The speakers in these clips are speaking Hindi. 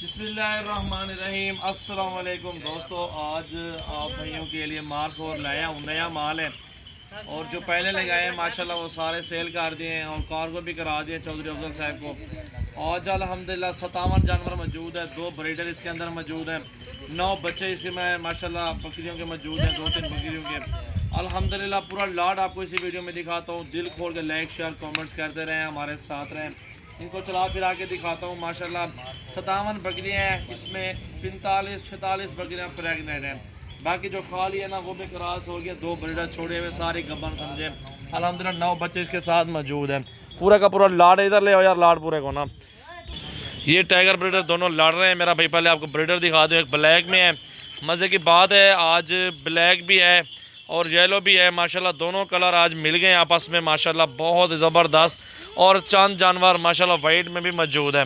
बिस्मिल्लाहिर्रहमानिर्रहीम। अस्सलाम वालेकुम दोस्तों, आज आप भाइयों के लिए मार्क और लाया हूँ। नया माल है और जो पहले लगाए हैं माशाल्लाह वो सारे सेल कर दिए हैं और कार्गो भी करा दिए चौधरी अफजल साहब को। आज अल्हम्दुलिल्लाह 57 जानवर मौजूद है, 2 ब्रीडर इसके अंदर मौजूद हैं, 9 बच्चे इसके में माशाल्लाह बकरियों के मौजूद हैं, 2-3 बकरियों के। अल्हम्दुलिल्लाह पूरा लाड आपको इसी वीडियो में दिखाता हूँ। दिल खोल के लाइक शेयर कमेंट्स करते रहें, हमारे साथ रहें। इनको चला फिरा के दिखाता हूँ। माशाल्लाह 57 बकरियाँ हैं, इसमें 45-46 बकरियाँ प्रेगनेंट हैं। बाकी जो खाली है ना वो भी क्रॉस हो गया, 2 ब्रीडर छोड़े हुए सारी गब्बन समझे। अल्हम्दुलिल्लाह 9 बच्चे इसके साथ मौजूद हैं। पूरा का पूरा लाड इधर ले आओ यार, लाड पूरे को ना। ये टाइगर ब्रीडर दोनों लड़ रहे हैं मेरा भाई। पहले आपको ब्रीडर दिखा दूँ, एक ब्लैक में है। मज़े की बात है आज ब्लैक भी है और येलो भी है माशाल्लाह, दोनों कलर आज मिल गए आपस में माशाल्लाह, बहुत ज़बरदस्त। और चंद जानवर माशाल्लाह वाइट में भी मौजूद है।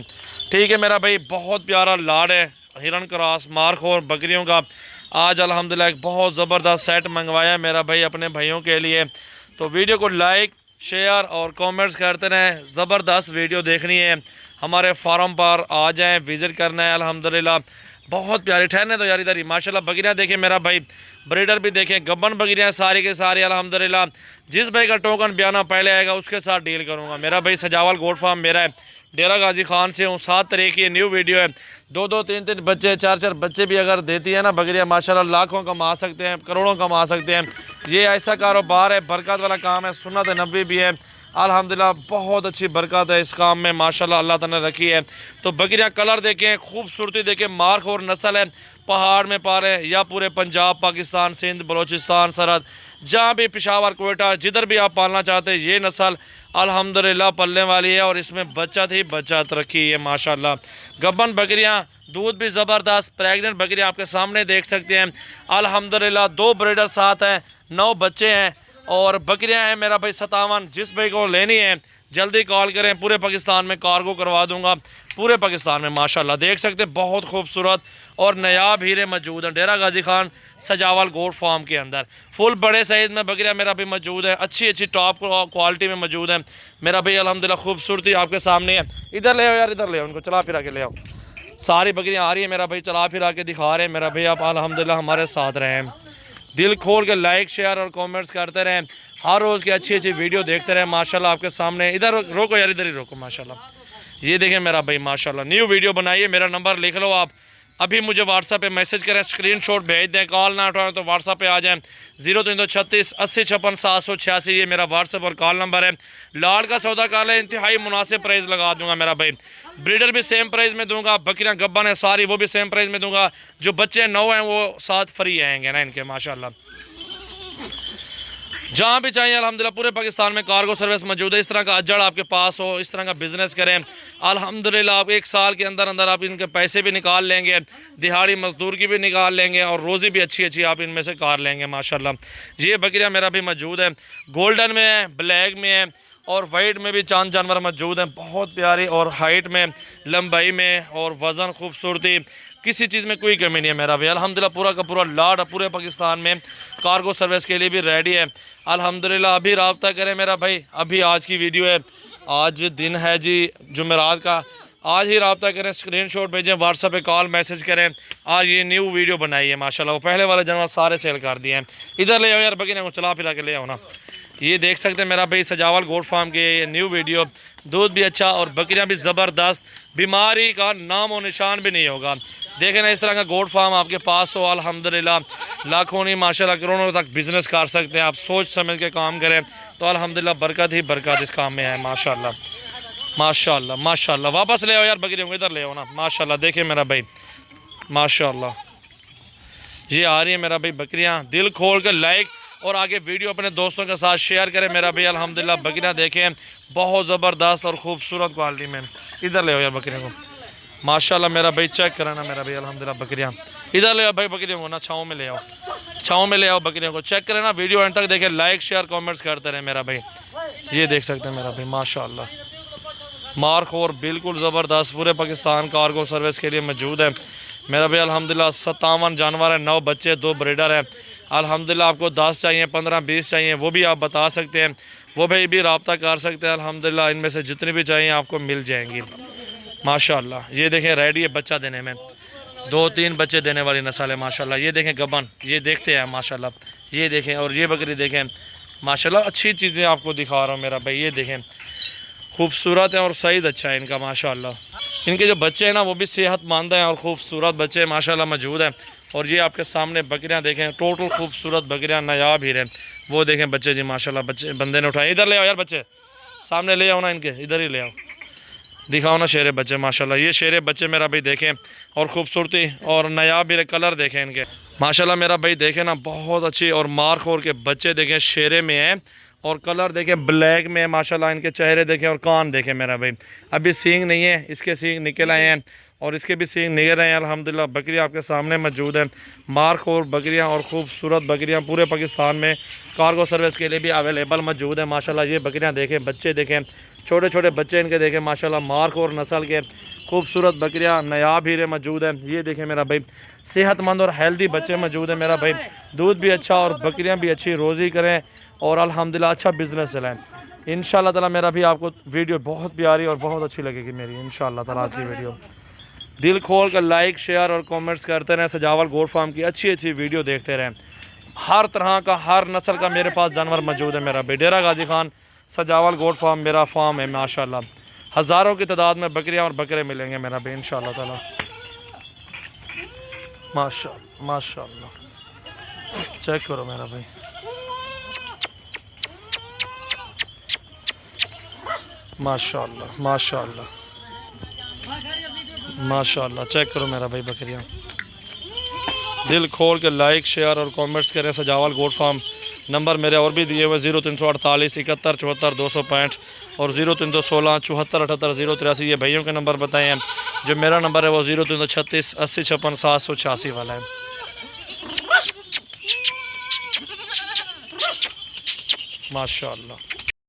ठीक है मेरा भाई, बहुत प्यारा लाड है हिरन क्रॉस मार्क और बकरियों का। आज अल्हम्दुलिल्लाह एक बहुत ज़बरदस्त सेट मंगवाया मेरा भाई अपने भाइयों के लिए। तो वीडियो को लाइक शेयर और कमेंट्स करते रहें। ज़बरदस्त वीडियो देखनी है हमारे फार्म पर आ जाएं, विज़िट करना है। अल्हम्दुलिल्लाह बहुत प्यारी, ठहरने तो यार इधर ही माशाल्लाह बकरियाँ देखें मेरा भाई, ब्रीडर भी देखें, गब्बन बकरियाँ सारी के सारी अल्हम्दुलिल्लाह। जिस भाई का टोकन बयाना पहले आएगा उसके साथ डील करूँगा। मेरा भाई सजावल गोट फार्म मेरा है, डेरा गाजी खान से हूँ। 7 तारीख की न्यू वीडियो है। 2-2 3-3 बच्चे 4-4 बच्चे भी अगर देती है ना बकरियाँ माशाल्लाह, लाखों कमा सकते हैं, करोड़ों कमा सकते हैं। ये ऐसा कारोबार है, बरकत वाला काम है, सुन्नत नबी भी है। अल्हम्दुलिल्लाह बहुत अच्छी बरकत है इस काम में माशाल्लाह, अल्लाह ताला ने रखी है। तो बकरियाँ कलर देखें, खूबसूरती देखें, मार्क और नस्ल है। पहाड़ में पा रहे हैं या पूरे पंजाब पाकिस्तान सिंध बलोचिस्तान सरहद, जहाँ भी पेशावर कोयटा जिधर भी आप पालना चाहते हैं, ये नस्ल अल्हम्दुलिल्लाह पलने वाली है। और इसमें बचत ही बचत रखी है माशाल्लाह। गब्बन बकरियाँ, दूध भी ज़बरदस्त, प्रेग्नेंट बकरियाँ आपके सामने देख सकते हैं। अल्हम्दुलिल्लाह 2 ब्रीडर साथ हैं, 9 बच्चे हैं और बकरियां हैं मेरा भाई 57। जिस भाई को लेनी है जल्दी कॉल करें, पूरे पाकिस्तान में कार्गो करवा दूंगा, पूरे पाकिस्तान में माशाल्लाह। देख सकते हैं बहुत खूबसूरत और नायाब हीरे मौजूद हैं डेरा गाजी खान सजावल गोट फार्म के अंदर। फुल बड़े साइज़ में बकरियां मेरा भी मौजूद है, अच्छी अच्छी टॉप क्वालिटी में मौजूद है मेरा भाई। अल्हम्दुलिल्लाह खूबसूरती आपके सामने है। इधर ले आओ यार, इधर ले आओ, उनको चला फिरा के ले आओ। सारी बकरियाँ आ रही है मेरा भाई, चला फिरा के दिखा रहे हैं मेरा भाई। आप अल्हम्दुलिल्लाह हमारे साथ रहें, दिल खोल के लाइक शेयर और कमेंट्स करते रहें, हर रोज़ की अच्छी अच्छी वीडियो देखते रहें माशाल्लाह आपके सामने। इधर रोको यार, इधर ही रोको माशाल्लाह। ये देखें मेरा भाई माशाल्लाह, न्यू वीडियो बनाइए। मेरा नंबर लिख लो आप, अभी मुझे व्हाट्सएप पे मैसेज करें, स्क्रीनशॉट भेज दें। कॉल ना उठाएं तो व्हाट्सएप पे आ जाएं, 0336 80 56 786, ये मेरा व्हाट्सएप और कॉल नंबर है। लाड का सौदा कर लें, इंतहाई मुनासिब प्राइस लगा दूंगा मेरा भाई। ब्रीडर भी सेम प्राइस में दूंगा, बकरियां गब्बन है सारी वो भी सेम प्राइस में दूंगा। जो बच्चे 9 हैं वो 7 फ्री आएंगे ना इनके माशाल्लाह। जहाँ भी चाहिए अल्हम्दुलिल्लाह पूरे पाकिस्तान में कार्गो सर्विस मौजूद है। इस तरह का अजड़ आपके पास हो, इस तरह का बिज़नेस करें अल्हम्दुलिल्लाह, आप 1 साल के अंदर अंदर आप इनके पैसे भी निकाल लेंगे, दिहाड़ी मजदूर की भी निकाल लेंगे और रोज़ी भी अच्छी अच्छी आप इनमें से कार लेंगे माशाल्लाह। ये बकरियाँ मेरा भी मौजूद है, गोल्डन में है, ब्लैक में है और वाइट में भी चांद जानवर मौजूद हैं। बहुत प्यारी और हाइट में, लंबाई में और वज़न खूबसूरती किसी चीज़ में कोई कमी नहीं है मेरा भाई। अल्हम्दुलिल्लाह पूरा का पूरा लाड पूरे पाकिस्तान में कार्गो सर्विस के लिए भी रेडी है अल्हम्दुलिल्लाह। अभी रब्ता करें मेरा भाई, अभी आज की वीडियो है, आज दिन है जी जुमेरात का, आज ही रब्ता करें, स्क्रीनशॉट भेजें, व्हाट्सएप पे कॉल मैसेज करें। आज ये न्यू वीडियो बनाई है माशाल्लाह। वो पहले वाले जानवर सारे सेल कर दिए हैं। इधर ले आओ यार, बकरियों को चला फिरा के ले आओ ना। ये देख सकते हैं मेरा भाई सजावल गोट फार्म के ये न्यू वीडियो। दूध भी अच्छा और बकरियां भी ज़बरदस्त, बीमारी का नाम और निशान भी नहीं होगा। देखें ना, इस तरह का गोट फार्म आपके पास हो अल्हम्दुलिल्लाह, लाखों नहीं माशाल्लाह करोड़ों तक बिज़नेस कर सकते हैं आप। सोच समझ के काम करें तो अल्हम्दुलिल्लाह बरकत ही बरकत इस काम में है माशाल्लाह माशाल्लाह माशाल्लाह। वापस ले आओ यार बकरियों को, इधर ले आओ ना माशाल्लाह। देखें मेरा भाई माशाल्लाह, ये आ रही है मेरा भाई बकरियाँ। दिल खोल कर लाइक और आगे वीडियो अपने दोस्तों के साथ शेयर करें मेरा भाई। अल्हम्दुलिल्लाह बकरियाँ देखें बहुत ज़बरदस्त और खूबसूरत क्वालिटी में। इधर ले आओ यार बकरियों को माशाल्लाह मेरा भाई, चेक करें ना मेरा भाई अल्हम्दुलिल्लाह बकरियाँ। इधर ले आओ भाई बकरियों को ना, छाँव में ले आओ, छाँव में ले आओ बकरियों को। चेक करें ना, वीडियो एंड तक देखें, लाइक शेयर कमेंट्स करते रहें मेरा भाई। ये देख सकते हैं मेरा भाई माशाल्लाह, मार्क और बिल्कुल ज़बरदस्त पूरे पाकिस्तान कार्गो सर्विस के लिए मौजूद है मेरा भाई। अल्हम्दुलिल्लाह 57 जानवर है, 9 बच्चे, 2 ब्रीडर है अल्हम्दुलिल्लाह। आपको 10 चाहिए, 15, 20 चाहिए वो भी आप बता सकते हैं, वो भाई भी रब्ता कर सकते हैं अल्हम्दुलिल्लाह। इनमें से जितनी भी चाहिए आपको मिल जाएंगी। माशाल्लाह। ये देखें रेडी है बच्चा देने में, 2-3 बच्चे देने वाली नस्ल है माशाल्लाह। ये देखें गबन, ये देखते हैं माशाल्लाह। ये देखें, और ये बकरी देखें माशाल्लाह। अच्छी चीज़ें आपको दिखा रहा हूँ मेरा भाई। ये देखें खूबसूरत है और सईद अच्छा है इनका माशाल्लाह। इनके जो बच्चे हैं ना वो भी सेहतमंद हैं और खूबसूरत बच्चे माशाल्लाह मौजूद हैं। और ये आपके सामने बकरियां देखें, टोटल खूबसूरत बकरियां, नायाब हीरे। वो देखें बच्चे जी माशाल्लाह। बच्चे बंदे ने उठाए, इधर ले आओ यार बच्चे, सामने ले आओ ना, इनके इधर ही ले आओ, दिखाओ ना शेरे बच्चे माशाल्लाह। ये शेरे बच्चे मेरा भाई देखें, और खूबसूरती और नायाब हीरे कलर देखें इनके माशाल्लाह मेरा भाई। देखें ना बहुत अच्छी और मार्क और के बच्चे देखें शेरे में हैं, और कलर देखें ब्लैक में है माशाल्लाह। इनके चेहरे देखें और कान देखें मेरा भाई। अभी सींग नहीं है, इसके सींग निकल आए हैं और इसके भी सींग निकल रहे हैं अल्हम्दुलिल्लाह। बकरियां आपके सामने मौजूद हैं, मार्क और बकरियां और खूबसूरत बकरियां पूरे पाकिस्तान में कार्गो सर्विस के लिए भी अवेलेबल मौजूद है माशाल्लाह। ये बकरियां देखें, बच्चे देखें, छोटे छोटे बच्चे इनके देखें माशाल्लाह। मार्क और नस्ल के खूबसूरत बकरियां, नायाब हीरे मौजूद हैं। ये देखें मेरा भाई, सेहतमंद और हेल्दी बच्चे मौजूद हैं मेरा भाई। दूध भी अच्छा और बकरियां भी अच्छी रोज़ी करें और अल्हम्दुलिल्लाह अच्छा बिज़नेस चलाएं इंशाअल्लाह ताला। मेरा भी आपको वीडियो बहुत प्यारी और बहुत अच्छी लगेगी मेरी इंशाअल्लाह ताला। आज की वीडियो दिल खोल कर लाइक, शेयर और कमेंट्स करते रहें। सजावल गोट फार्म की अच्छी अच्छी वीडियो देखते रहें। हर तरह का, हर नस्ल का मेरे पास जानवर मौजूद है मेरा भाई। डेरा गाजी खान सजावल गोट फार्म मेरा फार्म है माशाल्लाह। हज़ारों की तादाद में बकरियां और बकरे मिलेंगे मेरा भाई इंशाअल्लाह ताला। माशाल्लाह माशाल्लाह, चेक करो मेरा भाई। माशाल्लाह माशाल्लाह माशाल्लाह, चेक करो मेरा भाई बकरियां। दिल खोल के लाइक, शेयर और कमेंट्स करें। सजावल गोट फार्म नंबर मेरे और भी दिए हुए 0348 71 74 265 और 0316 74 78 083। ये भाइयों के नंबर बताए हैं। जो मेरा नंबर है वो 0336 80 56 786 वाला है। माशाल्लाह।